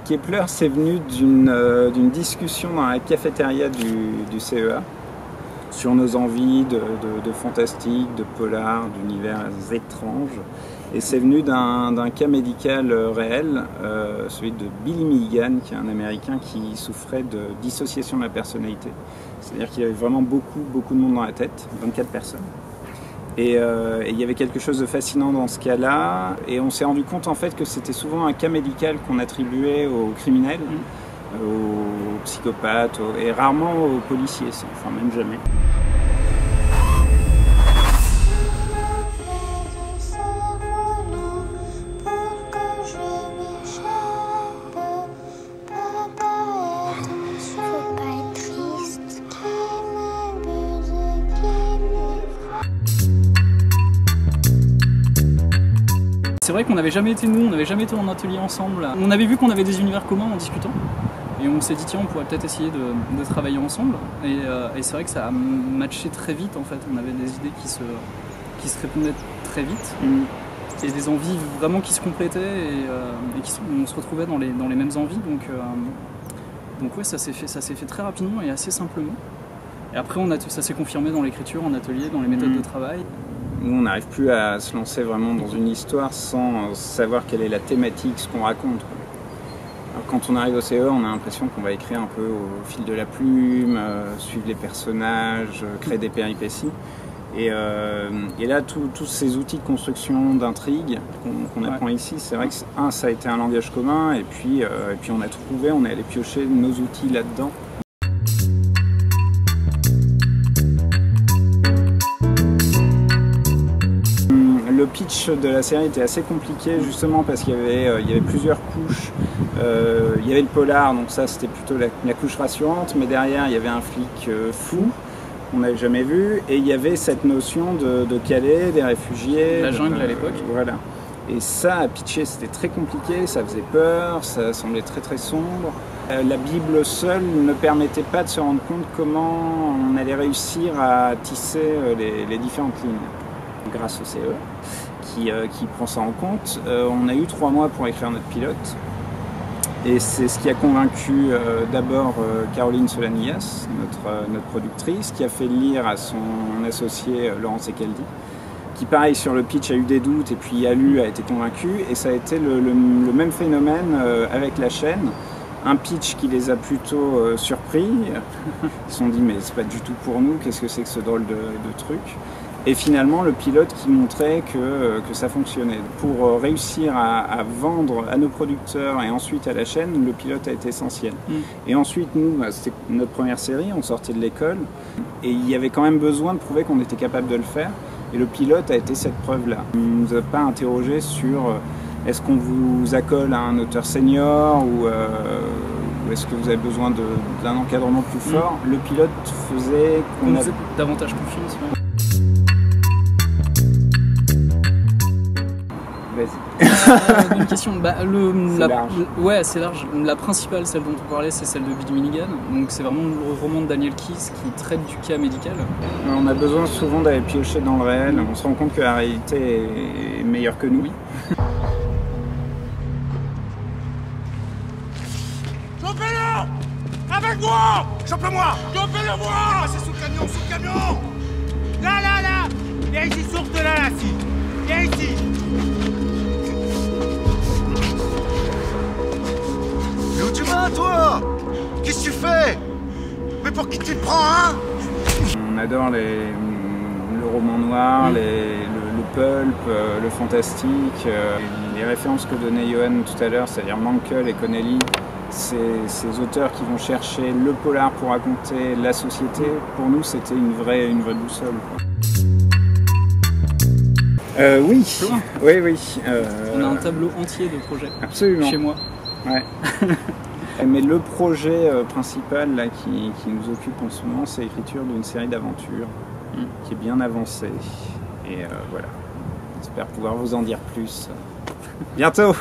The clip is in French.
Kepler, c'est venu d'une discussion dans la cafétéria du CEA sur nos envies de fantastique, de polar, d'univers étranges. Et c'est venu d'un cas médical réel, celui de Billy Milligan, qui est un Américain qui souffrait de dissociation de la personnalité. C'est-à-dire qu'il y avait vraiment beaucoup de monde dans la tête, 24 personnes. Et il y avait quelque chose de fascinant dans ce cas-là, et on s'est rendu compte en fait que c'était souvent un cas médical qu'on attribuait aux criminels, aux psychopathes, et rarement aux policiers, enfin même jamais. C'est vrai qu'on n'avait jamais été on n'avait jamais été en atelier ensemble. On avait vu qu'on avait des univers communs en discutant. Et on s'est dit tiens, on pourrait peut-être essayer de travailler ensemble. Et c'est vrai que ça a matché très vite en fait. On avait des idées qui se répondaient très vite. Et des envies vraiment qui se complétaient et on se retrouvait dans les mêmes envies. Donc ouais, ça s'est fait très rapidement et assez simplement. Et après ça s'est confirmé dans l'écriture, en atelier, dans les méthodes de travail. Nous, on n'arrive plus à se lancer vraiment dans une histoire sans savoir quelle est la thématique, ce qu'on raconte. Alors, quand on arrive au CE, on a l'impression qu'on va écrire un peu au fil de la plume, suivre les personnages, créer des péripéties. Et là, tous ces outils de construction d'intrigue qu'on apprend ici, c'est vrai que ça a été un langage commun, et puis on est allé piocher nos outils là-dedans. Le pitch de la série était assez compliqué justement parce qu'il y avait plusieurs couches. Il y avait le polar, donc ça c'était plutôt la couche rassurante, mais derrière il y avait un flic fou qu'on n'avait jamais vu, et il y avait cette notion de Calais, des réfugiés. La jungle à l'époque. Voilà. Et ça, à pitcher, c'était très compliqué, ça faisait peur, ça semblait très sombre. La Bible seule ne permettait pas de se rendre compte comment on allait réussir à tisser les différentes lignes. Grâce au CE, qui prend ça en compte. On a eu 3 mois pour écrire notre pilote, et c'est ce qui a convaincu d'abord Caroline Solanillas, notre productrice, qui a fait lire à son associé Laurence Ecaldi, qui pareil sur le pitch a eu des doutes et puis a été convaincu, et ça a été le même phénomène avec la chaîne. Un pitch qui les a plutôt surpris, ils se sont dit mais c'est pas du tout pour nous, qu'est-ce que c'est que ce drôle de truc. Et finalement, le pilote qui montrait que ça fonctionnait. Pour réussir à vendre à nos producteurs et ensuite à la chaîne, le pilote a été essentiel. Et ensuite, nous, c'était notre première série, on sortait de l'école, et il y avait quand même besoin de prouver qu'on était capable de le faire. Et le pilote a été cette preuve-là. Il ne nous a pas interrogé sur est-ce qu'on vous accole à un auteur senior ou est-ce que vous avez besoin d'un encadrement plus fort. Le pilote faisait qu'on avait davantage confiance. Une question. Ouais, c'est large. La principale, celle dont on parlait, c'est celle de Billy Milligan. Donc c'est vraiment le roman de Daniel Keyes qui traite du cas médical. On a besoin souvent d'aller piocher dans le réel. On se rend compte que la réalité est meilleure que nous. Oui. Chopez-le! Avec moi! Chope-le-moi! Chopez-le-moi! C'est sous le camion! Là! Viens ici, sorte de là, si! Viens ici! Mais où tu vas, toi? Qu'est-ce que tu fais? Mais pour qui tu te prends, hein? On adore le roman noir, le pulp, le fantastique, les références que donnait Johan tout à l'heure, c'est-à-dire Mankell et Connelly. Ces auteurs qui vont chercher le polar pour raconter la société, pour nous c'était une vraie boussole. Oui. On a un tableau entier de projets. Absolument. Chez moi. Ouais. Mais le projet principal là, qui nous occupe en ce moment, c'est l'écriture d'une série d'aventures. qui est bien avancé. Et voilà, j'espère pouvoir vous en dire plus bientôt.